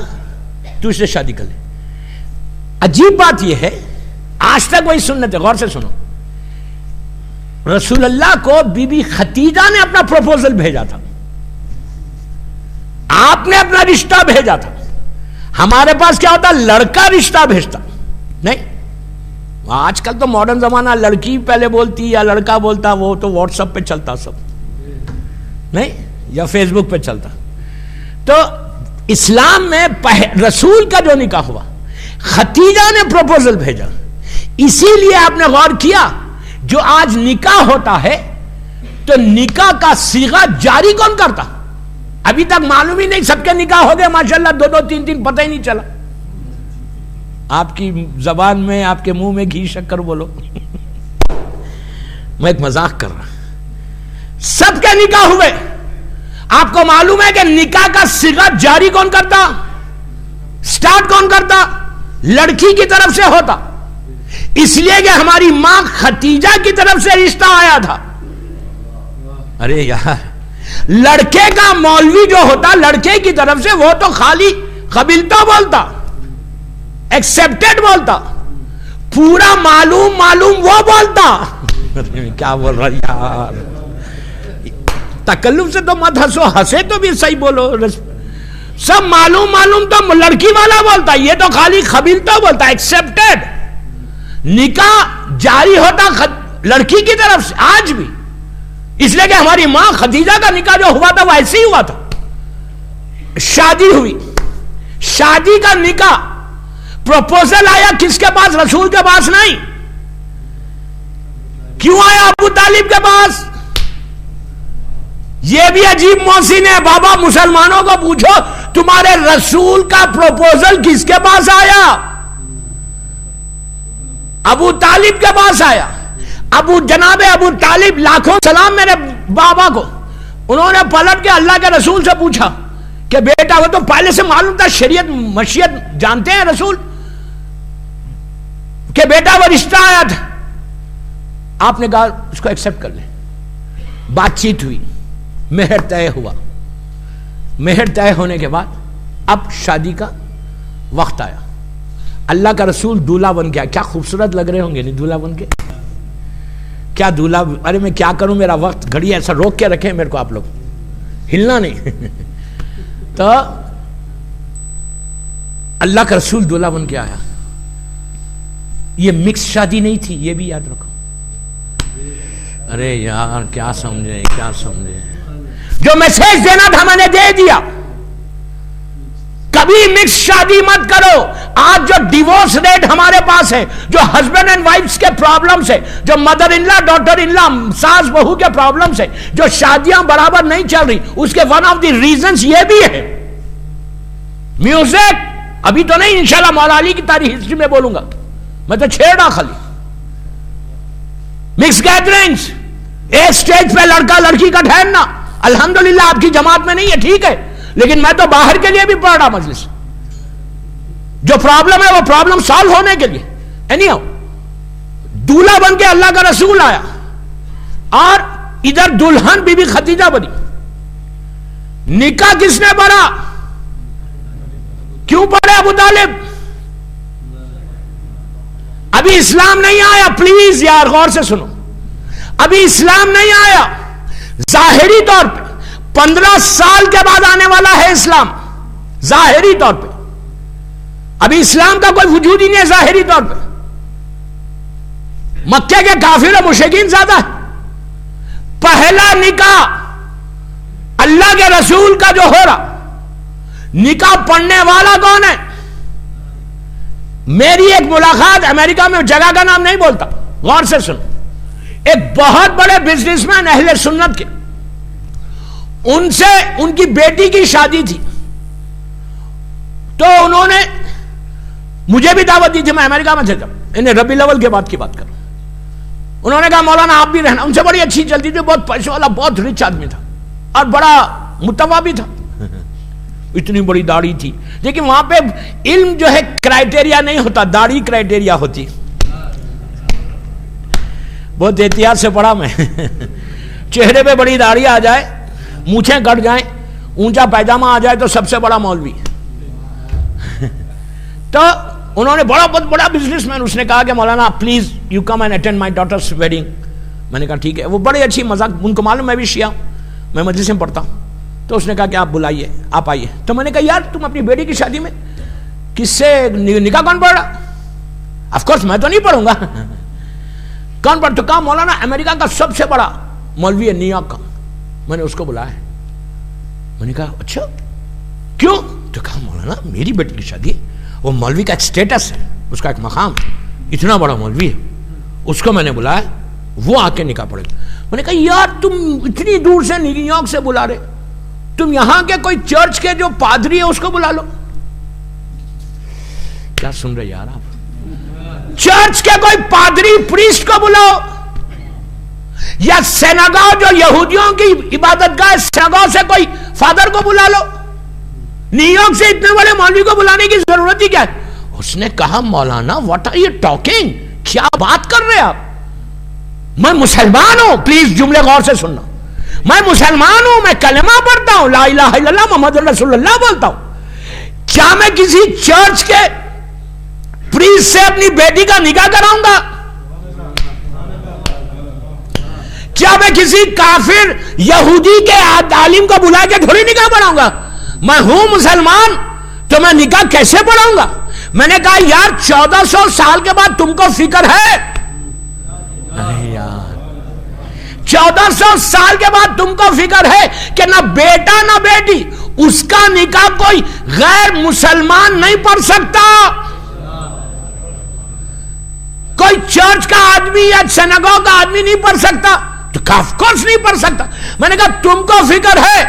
تو اس سے شادی کر لے. عجیب بات یہ ہے, آج تک وہی سنت ہے, غور سے سنو. رسول اللہ کو بی بی ختیجہ نے اپنا پروپوزل بھیجا تھا, آپ نے اپنا رشتہ بھیجا تھا, ہمارے پاس کیا ہوتا؟ لڑکا رشتہ بھیجتا نہیں. آج کل تو ماڈرن زمانہ، لڑکی پہلے بولتی یا لڑکا بولتا، وہ تو واٹس ایپ پہ چلتا سب نہیں، یا فیس بک پہ چلتا. تو اسلام میں رسول کا جو نکاح ہوا، ختیجہ نے پروپوزل بھیجا. اسی لیے آپ نے غور کیا جو آج نکاح ہوتا ہے تو نکاح کا صیغہ جاری کون کرتا؟ ابھی تک معلوم ہی نہیں، سب کے نکاح ہو گئے ماشاءاللہ، 2 3 3 پتہ ہی نہیں چلا. آپ کی زبان میں، آپ کے منہ میں گھی شکر بولو. میں ایک مذاق کر رہا. سب کے نکاح ہوئے. آپ کو معلوم ہے کہ نکاح کا صیغہ جاری کون کرتا؟ سٹارٹ کون کرتا؟ لڑکی کی طرف سے ہوتا. اس لیے کہ ہماری ماں ختیجہ کی طرف سے رشتہ آیا تھا. ارے یار، لڑکے کا مولوی جو ہوتا لڑکے کی طرف سے، وہ تو خالی قبیلتا بولتا، ایکسپٹڈ بولتا، پورا معلوم وہ بولتا. کیا بول رہا یار، تکلف سے تو مت ہنسو، ہنسے تو بھی صحیح بولو. سب معلوم تو لڑکی والا بولتا، یہ تو خالی قبیلتا بولتا، ایکسپٹڈ. نکاح جاری ہوتا لڑکی کی طرف سے آج بھی. اس لیے کہ ہماری ماں خدیجہ کا نکاح جو ہوا تھا وہ ایسے ہی ہوا تھا. شادی ہوئی، شادی کا نکاح، پروپوزل آیا کس کے پاس؟ رسول کے پاس نہیں. کیوں آیا ابو طالب کے پاس؟ یہ بھی عجیب محسن ہے. بابا مسلمانوں کو پوچھو تمہارے رسول کا پروپوزل کس کے پاس آیا؟ ابو طالب کے پاس آیا. جناب ابو طالب، لاکھوں سلام میرے بابا کو، انہوں نے پلٹ کے اللہ کے رسول سے پوچھا کہ بیٹا، وہ تو پہلے سے معلوم تھا، شریعت مشیت جانتے ہیں رسول، کہ بیٹا وہ رشتہ آیا تھا. آپ نے کہا اس کو ایکسپٹ کر لیں. بات چیت ہوئی، مہر طے ہوا. مہر طے ہونے کے بعد اب شادی کا وقت آیا. اللہ کا رسول دولہا بن گیا. کیا خوبصورت لگ رہے ہوں گے نہیں دولہا بن کے؟ کیا دولہا، ارے میں کیا کروں، میرا وقت گھڑی ایسا روک کے رکھیں میرے کو آپ لوگ، ہلنا نہیں. تو اللہ کا رسول دولہا بن کے آیا. یہ مکس شادی نہیں تھی، یہ بھی یاد رکھو. ارے یار کیا سمجھے. جو میسج دینا تھا میں نے دے دیا. کبھی مکس شادی مت کرو. آج جو ڈیورس ریٹ ہمارے پاس ہے، جو ہسبینڈ اینڈ وائفز کے پرابلمز ہے، جو mother in law daughter in لا ساس بہو کے پرابلمز ہے، جو شادیاں برابر نہیں چل رہی، اس کے ون آف دی ریزنز یہ بھی ہے میوزک. ابھی تو نہیں، انشاءاللہ مولا علی کی تاریخ ہسٹری میں بولوں گا، میں تو چھیڑا خالی. مکس گیدرنگز، ایک سٹیج پہ لڑکا لڑکی کا ٹھہرنا. الحمدللہ آپ کی جماعت میں نہیں ہے، ٹھیک ہے، لیکن میں تو باہر کے لیے بھی پڑھ رہا مجلس. جو پرابلم ہے وہ پرابلم سالو ہونے کے لیے. اینی دولہا بن کے اللہ کا رسول آیا، اور ادھر دلہن بی بی خدیجہ بنی. نکاح کس نے پڑھا؟ کیوں پڑھے ابو طالب؟ ابھی اسلام نہیں آیا. پلیز یار غور سے سنو، ابھی اسلام نہیں آیا. ظاہری طور پہ 15 سال کے بعد آنے والا ہے اسلام. ظاہری طور پہ ابھی اسلام کا کوئی وجود ہی نہیں ہے. ظاہری طور پہ مکے کے کافر و مشرکین زیادہ ہے. پہلا نکاح اللہ کے رسول کا جو ہو رہا، نکاح پڑھنے والا کون ہے؟ میری ایک ملاقات امریکہ میں، جگہ کا نام نہیں بولتا، غور سے سنو. ایک بہت بڑے بزنس مین اہل سنت کے، ان سے ان کی بیٹی کی شادی تھی، تو انہوں نے مجھے بھی دعوت دی تھی. میں امریکہ میں تھا جب، انہیں ربیع الاول کے بعد کی بات کروں. انہوں نے کہا مولانا آپ بھی رہنا. ان سے بڑی اچھی چلتی تھی، بہت پیسے والا، بہت رچ آدمی تھا، اور بڑا متوا بھی تھا. اتنی بڑی داڑھی تھی. لیکن وہاں پہ علم جو ہے کرائٹیریا نہیں ہوتا، داڑھی کرائٹیریا ہوتی. بہت احتیاط سے پڑھا میں. چہرے پہ بڑی داڑھی آ جائے، مونچھیں کٹ جائیں، اونچا پیجامہ آ جائے تو سب سے بڑا مولوی. تو انہوں نے بہت بڑا بزنس مین، اس نے کہا کہ مولانا please you come and attend my daughters wedding. میں نے کہا ٹھیک ہے. وہ بڑی اچھی مذاق، ان کو معلوم میں بھی شیعہ ہوں، میں مجلس میں پڑھتا ہوں. تو اس نے کہا کہ آپ بلائیے، آپ آئیے. تو میں نے کہا یار تم اپنی بیٹی کی شادی میں کس سے نکاح کون پڑھ رہا؟ آف کورس میں تو نہیں پڑھوں گا. کون پڑھ؟ تو کہا مولانا امریکہ کا سب سے بڑا مولوی ہے نیو یارک کا, میں نے اس کو بلایا. میں نے کہا اچھا کیوں؟ تو کہا مولانا میری بیٹی کی شادی ہے, وہ مولوی کا ایک سٹیٹس ہے, اس کا ایک مقام ہے, اتنا بڑا مولوی ہے, اس کو میں نے بلایا, وہ آ کے نکاح پڑھے گا. میں نے کہا یار تم اتنی دور سے نیو یارک سے بلا رہے, تم یہاں کے کوئی چرچ کے جو پادری ہے اس کو بلا لو. کیا سن رہے یار آپ؟ چرچ کے کوئی پادری پریسٹ کو بلاؤ, یا سیناگاہ جو یہودیوں کی عبادت گاہ سیناگاہ سے کوئی فادر کو بلا لو. نیو یارک سے اتنے بڑے مولوی کو بلانے کی ضرورت ہی کیا ہے؟ اس نے کہا مولانا واٹ آر یو ٹاکنگ, کیا بات کر رہے آپ؟ میں مسلمان ہوں, پلیز جملے غور سے سننا, میں مسلمان ہوں, میں کلمہ پڑھتا ہوں, لا الہ الا اللہ محمد رسول اللہ بولتا ہوں. کیا میں کسی چرچ کے پریسٹ سے اپنی بیٹی کا نکاح کراؤں گا؟ کیا میں کسی کافر یہودی کے عالم کو بلا کے تھوڑی نکاح پڑھاؤں گا؟ میں ہوں مسلمان تو میں نکاح کیسے پڑھاؤں گا؟ میں نے کہا یار 1400 سال کے بعد تم کو فکر ہے؟ ارے یار 1400 سال کے بعد تم کو فکر ہے کہ نہ بیٹا نہ بیٹی اس کا نکاح کوئی غیر مسلمان نہیں پڑھ سکتا, کوئی چرچ کا آدمی یا سیناگاہ کا آدمی نہیں پڑھ سکتا؟ تو آف کورس نہیں پڑھ سکتا. میں نے کہا تم کو فکر ہے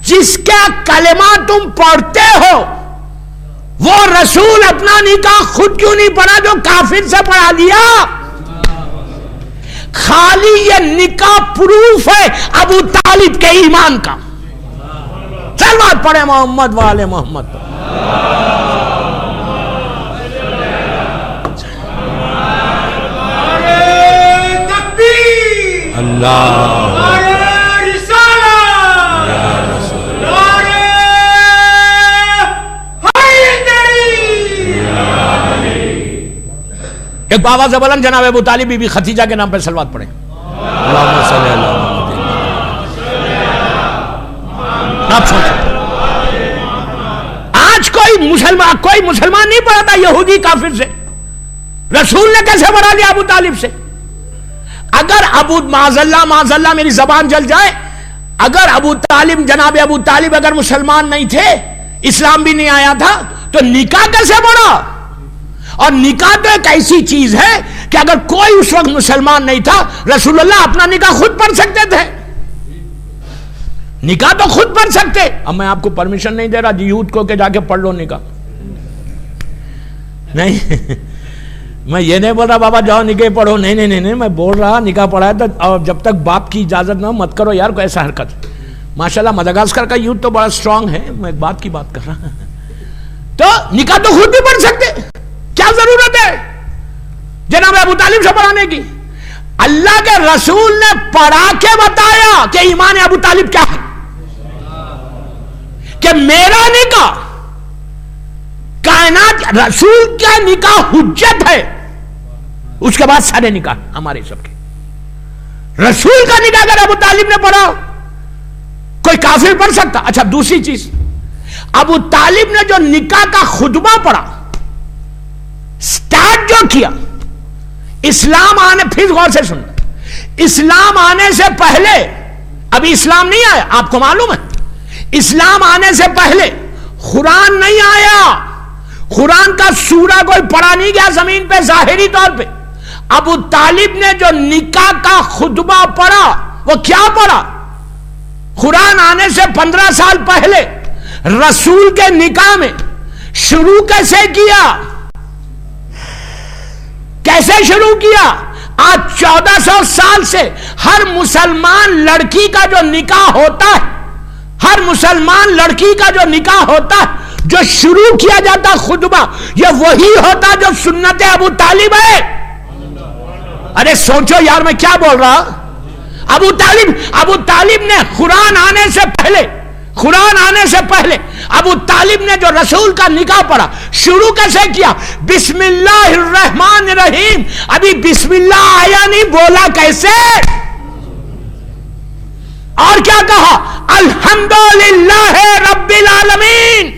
جس کا کلمہ تم پڑھتے ہو وہ رسول اپنا نکاح خود کیوں نہیں پڑھا جو کافر سے پڑھا لیا؟ خالی یہ نکاح پروف ہے ابو طالب کے ایمان کا. سلوات پڑھے محمد والے محمد. اللہ ایک بابا زبلن جناب ابو طالب بی بی خدیجہ کے نام پہ سلوات پڑھیں. اللہم صلی اللہ علیہ وسلم. آپ سوچیں آج کوئی مسلمان نہیں پڑھا تھا یہودی کافر سے, رسول نے کیسے پڑھا لیا ابو طالب سے؟ اگر معاذ اللہ میری زبان جل جائے, اگر جناب ابو طالب اگر مسلمان نہیں تھے, اسلام بھی نہیں آیا تھا, تو نکاح کیسے پڑھا؟ اور نکاح تو ایک ایسی چیز ہے کہ اگر کوئی اس وقت مسلمان نہیں تھا, رسول اللہ اپنا نکاح خود پڑھ سکتے تھے, نکاح تو خود پڑھ سکتے. اب میں آپ کو پرمیشن نہیں دے رہا یوتھ کو کہ جا کے پڑھ لو نکاح, نہیں میں یہ نہیں بول رہا بابا جاؤ نکاح پڑھو, نہیں میں بول رہا نکاح پڑھا ہے تو جب تک باپ کی اجازت نہ مت کرو یار کوئی ایسا حرکت. ماشاءاللہ مدغاسکر کا یوتھ تو بڑا سٹرونگ ہے, میں ایک بات کی بات کر رہا ہوں. تو نکاح تو خود بھی پڑھ سکتے, کیا ضرورت ہے جناب ابو طالب سے پڑھانے کی؟ اللہ کے رسول نے پڑھا کے بتایا کہ ایمان ابو طالب کیا ہے, کہ میرا نکاح کائنات رسول کا نکاح حجت ہے, اس کے بعد سارے نکاح ہمارے سب کے. رسول کا نکاح اگر ابو طالب نے پڑھا کوئی کافر پڑھ سکتا؟ اچھا دوسری چیز, ابو طالب نے جو نکاح کا خطبہ پڑھا, سٹارٹ جو کیا, اسلام آنے, پھر غور سے سننا, اسلام آنے سے پہلے, ابھی اسلام نہیں آیا آپ کو معلوم ہے, اسلام آنے سے پہلے قرآن نہیں آیا, قرآن کا سورہ کوئی پڑھا نہیں گیا زمین پہ ظاہری طور پہ. ابو طالب نے جو نکاح کا خطبہ پڑھا وہ کیا پڑھا؟ قرآن آنے سے 15 سال پہلے رسول کے نکاح میں شروع کیسے کیا؟ کیسے شروع کیا؟ آج 1400 سال سے ہر مسلمان لڑکی کا جو نکاح ہوتا ہے, ہر مسلمان لڑکی کا جو نکاح ہوتا ہے, جو شروع کیا جاتا خطبہ, یہ وہی ہوتا جو سنت ابو طالب ہے. ارے سوچو یار میں کیا بول رہا. ابو طالب نے قرآن آنے سے پہلے ابو طالب نے جو رسول کا نکاح پڑھا شروع کیسے کیا؟ بسم اللہ الرحمن الرحیم. ابھی بسم اللہ آیا نہیں, بولا کیسے؟ اور کیا کہا؟ الحمدللہ رب العالمین.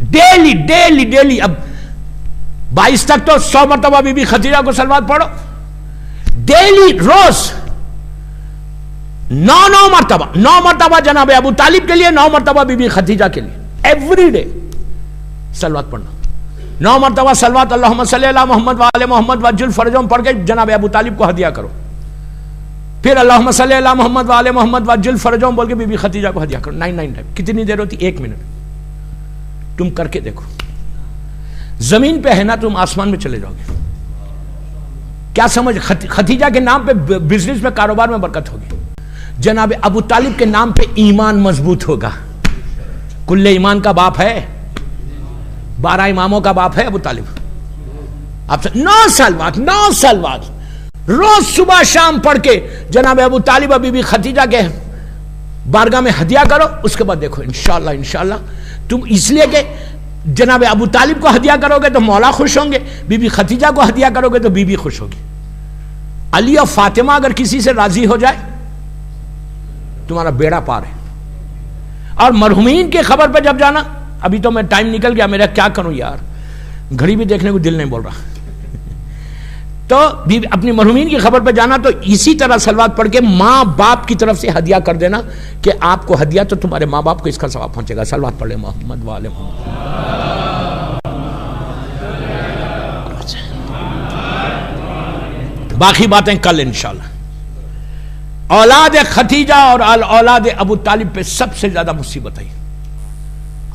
Daily daily daily. اب 22 تک تو 100 مرتبہ بی بی خدیجہ کو صلوات پڑھو ڈیلی, روز 9 مرتبہ, 9 مرتبہ جناب ابو طالب کے لیے, 9 مرتبہ بی بی خدیجہ کے لیے, ایوری ڈے صلوات پڑھنا. 9 مرتبہ صلوات اللہم صلی علی محمد وآل محمد وعجل فرجہم پڑھ کے جناب ابو طالب کو ہدیہ کرو. پھر اللہم صلی علی محمد وآل محمد وعجل فرجہم بول کے بی بی خدیجہ کو ہدیہ کرو. 99 ٹائم. کتنی دیر ہوتی؟ 1 منٹ. تم کر کے دیکھو, زمین پہ ہے نا, تم آسمان میں چلے جاؤ گے. کیا سمجھ؟ خدیجہ کے نام پہ بزنس میں, کاروبار میں برکت ہوگی. جناب ابو طالب کے نام پہ ایمان مضبوط ہوگا. کل ایمان کا باپ ہے, 12 اماموں کا باپ ہے ابو طالب. آپ سے 9 سال بعد روز صبح شام پڑھ کے جناب ابو طالب ابھی بھی خدیجہ کے بارگاہ میں ہدیہ کرو. اس کے بعد دیکھو انشاءاللہ تم, اس لیے کہ جناب ابو طالب کو ہدیہ کرو گے تو مولا خوش ہوں گے, بی بی خدیجہ کو ہدیہ کرو گے تو بی بی خوش ہوگی. علی اور فاطمہ اگر کسی سے راضی ہو جائے تمہارا بیڑا پار ہے. اور مرحومین کی خبر پہ جب جانا, ابھی تو میں ٹائم نکل گیا میرا, کیا کروں یار, گھڑی بھی دیکھنے کو دل نہیں بول رہا. تو اپنی مرحومین کی خبر پہ جانا تو اسی طرح صلوات پڑھ کے ماں باپ کی طرف سے ہدیہ کر دینا کہ آپ کو ہدیہ تو تمہارے ماں باپ کو اس کا ثواب پہنچے گا. صلوات پڑھ لے محمد وآل محمد. باقی باتیں کل انشاءاللہ. اولاد خدیجہ اور اولاد ابو طالب پہ سب سے زیادہ مصیبت آئی.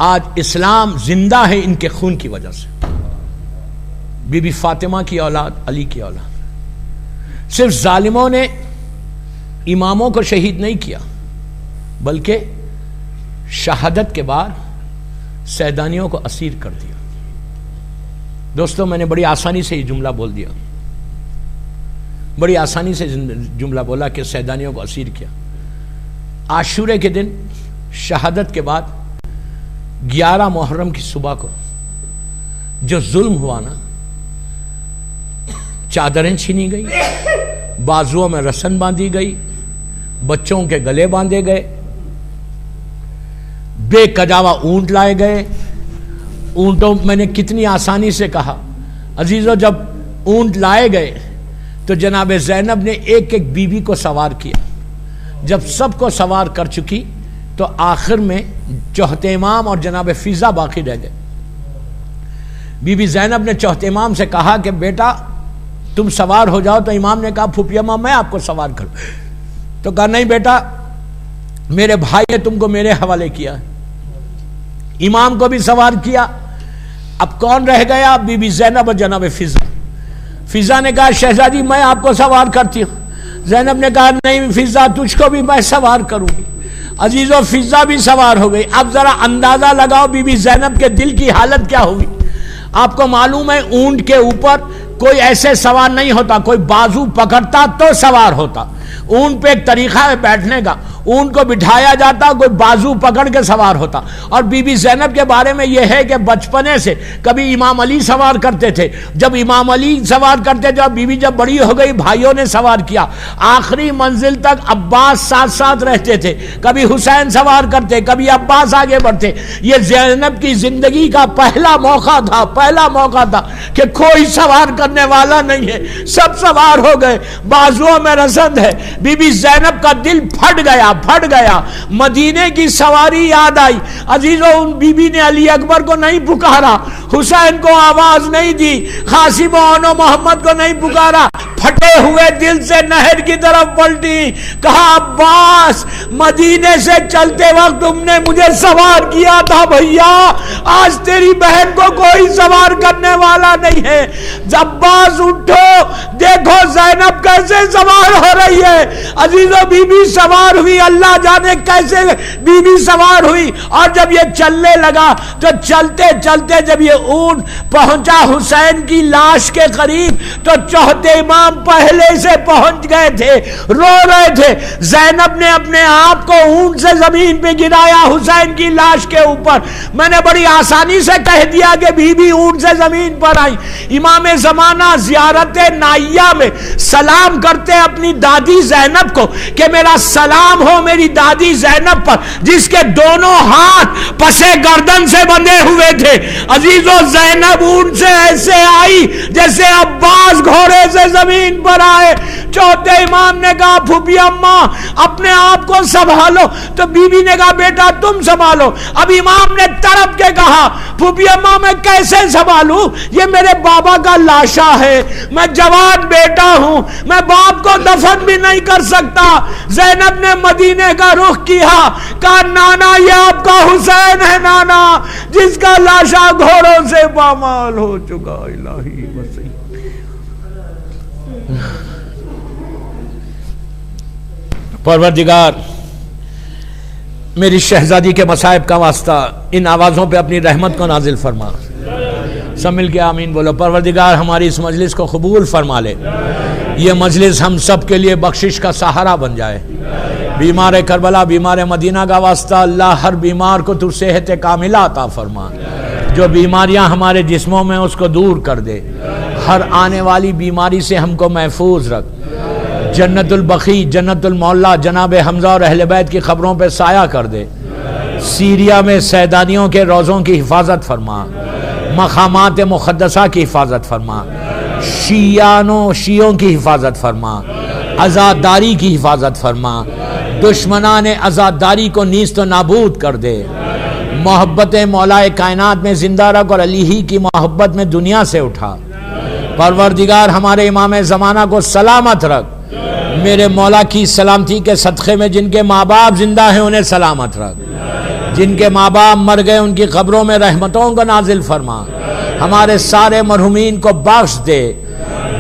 آج اسلام زندہ ہے ان کے خون کی وجہ سے. بی بی فاطمہ کی اولاد, علی کی اولاد. صرف ظالموں نے اماموں کو شہید نہیں کیا بلکہ شہادت کے بعد سیدانیوں کو اسیر کر دیا. دوستو میں نے بڑی آسانی سے یہ جملہ بول دیا, بڑی آسانی سے جملہ بولا کہ سیدانیوں کو اسیر کیا. عاشورے کے دن شہادت کے بعد 11 محرم کی صبح کو جو ظلم ہوا نا, چادریں چھینی گئی, بازوؤں میں رسن باندھی گئی, بچوں کے گلے باندھے گئے, بے کجاوا اونٹ لائے گئے. اونٹوں, میں نے کتنی آسانی سے کہا عزیزو, جب اونٹ لائے گئے تو جناب زینب نے ایک ایک بیوی کو سوار کیا. جب سب کو سوار کر چکی تو آخر میں چوتھے امام اور جناب فضا باقی رہ گئے. بی بی زینب نے چوتھے امام سے کہا کہ بیٹا تم سوار ہو جاؤ. تو امام نے کہا پھوپھی اماں میں آپ کو سوار کروں. تو کہا نہیں بیٹا, میرے بھائی نے تم کو میرے حوالے کیا. امام کو بھی سوار کیا. اب کون رہ گیا؟ بی بی زینب اور جناب فضا. فضا نے کہا شہزادی میں آپ کو سوار کرتی ہوں. زینب نے کہا نہیں فضا, تجھ کو بھی میں سوار کروں گی. عزیزو فضا بھی سوار ہو گئی. اب ذرا اندازہ لگاؤ بی بی زینب کے دل کی حالت کیا ہوئی. آپ کو معلوم ہے اونٹ کے اوپر کوئی ایسے سوار نہیں ہوتا, کوئی بازو پکڑتا تو سوار ہوتا. اونٹ پہ ایک طریقہ ہے بیٹھنے کا, اونٹ کو بٹھایا جاتا, کوئی بازو پکڑ کے سوار ہوتا. اور بی بی زینب کے بارے میں یہ ہے کہ بچپنے سے کبھی امام علی سوار کرتے تھے, جب امام علی سوار کرتے تھے اور بی بی جب بڑی ہو گئی بھائیوں نے سوار کیا. آخری منزل تک عباس ساتھ ساتھ رہتے تھے, کبھی حسین سوار کرتے, کبھی عباس آگے بڑھتے. یہ زینب کی زندگی کا پہلا موقع تھا کہ کوئی سوار کرنے والا نہیں ہے, سب سوار ہو گئے. بازوؤں میں رسد ہے. بی بی زینب کا دل پھٹ گیا. مدینے کی سواری یاد آئی. عزیزو ان بی بی نے علی اکبر کو نہیں پکارا, حسین کو آواز نہیں دی, قاسم و محمد کو نہیں پکارا. پھٹے ہوئے دل سے نہر کی طرف پلٹی, کہا عباس مدینے سے چلتے وقت تم نے مجھے سوار کیا تھا بھیا, آج تیری بہن کو کوئی سوار کرنے والا نہیں ہے. عباس اٹھو, دیکھو زینب کیسے سوار ہو رہی ہے. عزیزو بی بی سوار ہوئی, اللہ جانے کیسے بی بی سوار ہوئی. اور جب یہ چلنے لگا تو چلتے چلتے جب یہ اونٹ پہنچا حسین کی لاش کے قریب تو چوتھے امام پہلے سے پہنچ گئے تھے, رو رہے تھے. زینب نے اپنے آپ کو اونٹ سے زمین پہ گرایا حسین کی لاش کے اوپر. میں نے بڑی آسانی سے کہہ دیا کہ بی بی اونٹ سے زمین زمین پر آئی. امام زمانہ زیارت نائیہ میں سلام کرتے اپنی دادی زینب کو کہ میرا سلام ہو میری دادی زینب پر جس کے دونوں ہاتھ پسے گردن سے بندھے ہوئے تھے. عزیزو زینب اونٹ سے ایسے آئی جیسے عباس گھوڑے سے زمین پر آئے. چوتھے امام نے کہا پھوپھی اماں اپنے آپ کو سنبھالو, تو بی بی نے کہا بیٹا تم سنبھالو. اب امام نے تڑپ کے کہا پھوپھی اماں میں کیسے سنبھالوں, یہ میرے بابا کا لاشا ہے, میں جوان بیٹا ہوں, میں باپ کو دفن بھی نہیں کر سکتا. زینب نے مدینے کا رخ کیا, کہا نانا یہ آپ کا حسین ہے نانا جس کا لاشا گھوڑوں سے پامال ہو چکا. الہی وسیع پروردگار میری شہزادی کے مصائب کا واسطہ ان آوازوں پہ اپنی رحمت کو نازل فرما. سب مل کے آمین بولو. پروردگار ہماری اس مجلس کو قبول فرما لے, یہ مجلس ہم سب کے لیے بخشش کا سہارا بن جائے. بیمار کربلا بیمار مدینہ کا واسطہ اللہ ہر بیمار کو تو صحت کاملہ عطا فرما, جو بیماریاں ہمارے جسموں میں اس کو دور کر دے, ہر آنے والی بیماری سے ہم کو محفوظ رکھ. جنت البقیع جنت المولا جناب حمزہ اور اہل بیت کی خبروں پہ سایہ کر دے. سیریا میں سیدانیوں کے روزوں کی حفاظت فرما, مقامات مقدسہ کی حفاظت فرما, شیعوں کی حفاظت فرما, عزاداری کی حفاظت فرما. دشمنان عزاداری کو نیست و نابود کر دے. محبت مولا کائنات میں زندہ رکھ اور علی ہی کی محبت میں دنیا سے اٹھا. پروردگار ہمارے امام زمانہ کو سلامت رکھ. میرے مولا کی سلامتی کے صدقے میں جن کے ماں باپ زندہ ہیں انہیں سلامت رکھ, جن کے ماں باپ مر گئے ان کی قبروں میں رحمتوں کو نازل فرما. ہمارے سارے مرحومین کو بخش دے.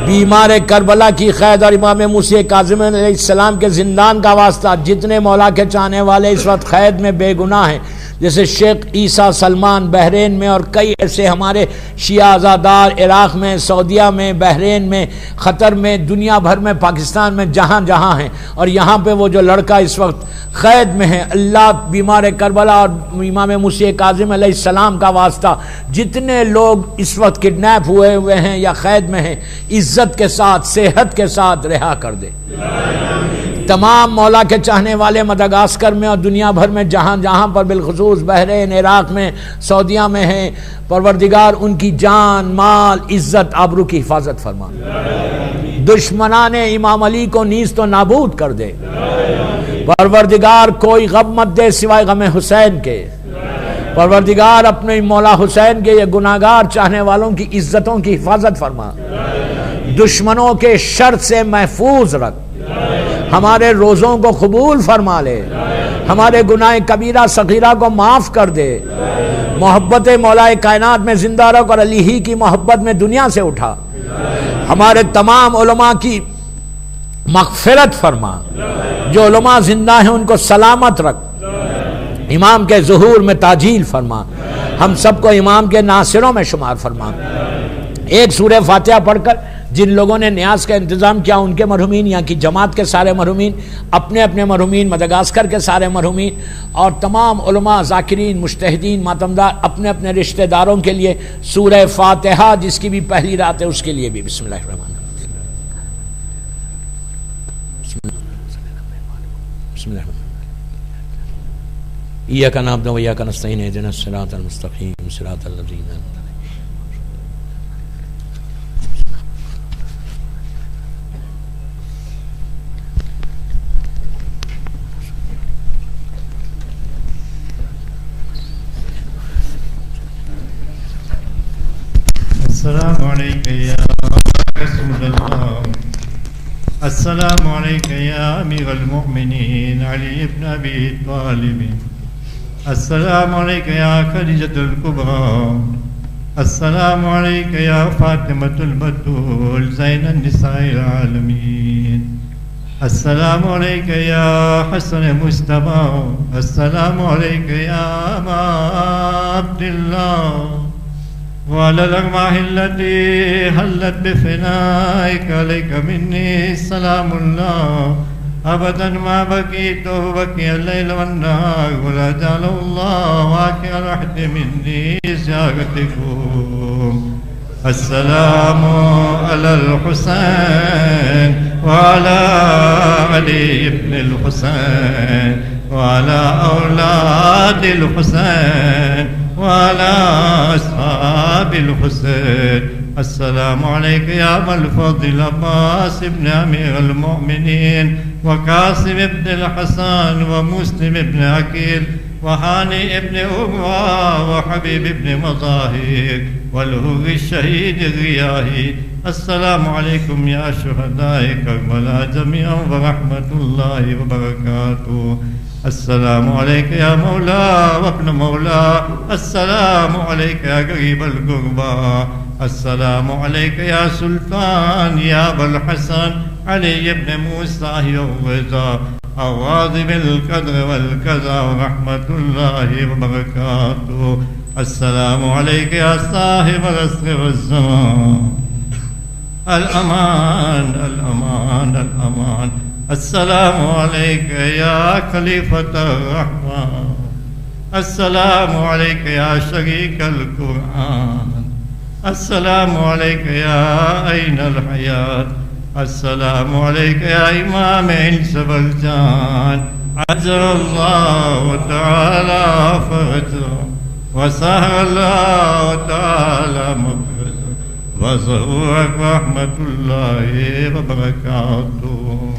بیمار کربلا کی قید اور امام موسی کاظم علیہ السلام کے زندان کا واسطہ جتنے مولا کے چاہنے والے اس وقت قید میں بے گناہ ہیں, جیسے شیخ عیسیٰ سلمان بحرین میں اور کئی ایسے ہمارے شیعہ عزادار عراق میں, سعودیہ میں, بحرین میں, قطر میں, دنیا بھر میں, پاکستان میں, جہاں جہاں ہیں, اور یہاں پہ وہ جو لڑکا اس وقت قید میں ہے, اللہ بیمار کربلا اور امام موسی کاظم علیہ السلام کا واسطہ جتنے لوگ اس وقت کڈنیپ ہوئے ہیں یا قید میں ہیں عزت کے ساتھ صحت کے ساتھ رہا کر دے. تمام مولا کے چاہنے والے مدغاسکر میں اور دنیا بھر میں جہاں جہاں پر بالخصوص بحرین عراق میں سعودیہ میں ہیں, پروردگار ان کی جان مال عزت آبرو کی حفاظت فرما. دشمنان امام علی کو نیست و نابود کر دے. پروردگار کوئی غم مت دے سوائے غم حسین کے. پروردگار اپنے مولا حسین کے یہ گناہگار چاہنے والوں کی عزتوں کی حفاظت فرما. دشمنوں کے شر سے محفوظ رکھ. ہمارے روزوں کو قبول فرما لے. ہمارے گناہ کبیرہ صغیرہ کو معاف کر دے. محبت مولا کائنات میں زندہ رکھ اور علی ہی کی محبت میں دنیا سے اٹھا. ہمارے تمام علماء کی مغفرت فرما. جو علماء زندہ ہیں ان کو سلامت رکھ. امام کے ظہور میں تاجیل فرما. ہم سب کو امام کے ناصروں میں شمار فرما. ایک سورہ فاتحہ پڑھ کر جن لوگوں نے نیاز کا انتظام کیا ان کے مرحومین, یہاں کی جماعت کے سارے مرحومین, اپنے اپنے مرحومین, مدغاسکر کے سارے مرحومین اور تمام علماء ذاکرین مجتہدین ماتمدار اپنے اپنے رشتہ داروں کے لیے سورہ فاتحہ جس کی بھی پہلی رات ہے اس کے لیے بھی. بسم اللہ الرحمن الرحیم. بسم اللہ الرحمن الرحیم. ایاک نعبد و ایاک نستعین اهدنا الصراط المستقیم صراط الذین انعمت. السلام علیکم یا رسول اللہ. السلام علیکم یا امیر المؤمنین علی ابن ابی طالب. السلام علیکم یا خدیجۃ الکبریٰ. السلام علیکم یا فاطمۃ البتول زین النساء العالمین. السلام علیکم یا حسن مصطفیٰ. السلام علیکم یا ابا عبداللہ وعلى الأرواح التي حلت بفنائك عليك مني سلام الله أبدا ما بكيت وبكي الليل والنهار ولا جعل الله آخر أحد مني زيارتكم. السلام على الحسين وعلى علي بن الحسين وعلى أولاد الحسين وعلى أصحاب الحسين. السلام عليك يا أبا الفضل عباس بن أمير المؤمنين وقاسم بن الحسن ومسلم بن عقيل وهاني بن أمرا وحبيب بن مظاهر والهر الشهيد الرياهي. السلام عليكم يا شهداء كربلاء جميعا ورحمة الله وبركاته. السلام عليك يا مولا وابن مولا. السلام عليك يا قريب القربى. السلام عليك يا سلطان يا أبا الحسن علي بن موسى الرضا الراضي بالقدر والكذا ورحمة الله وبركاته. السلام عليك يا صاحب العصر والزمان. الأمان الأمان الأمان. السلام عليك يا خليفة الرحمن. السلام عليك يا شريك القرآن. السلام عليك يا أين الحياة. السلام عليك يا إمام إنس والجان. عجل الله تعالى فرجه وسهل الله تعالى مغفرته وزهورك رحمة الله وبركاته.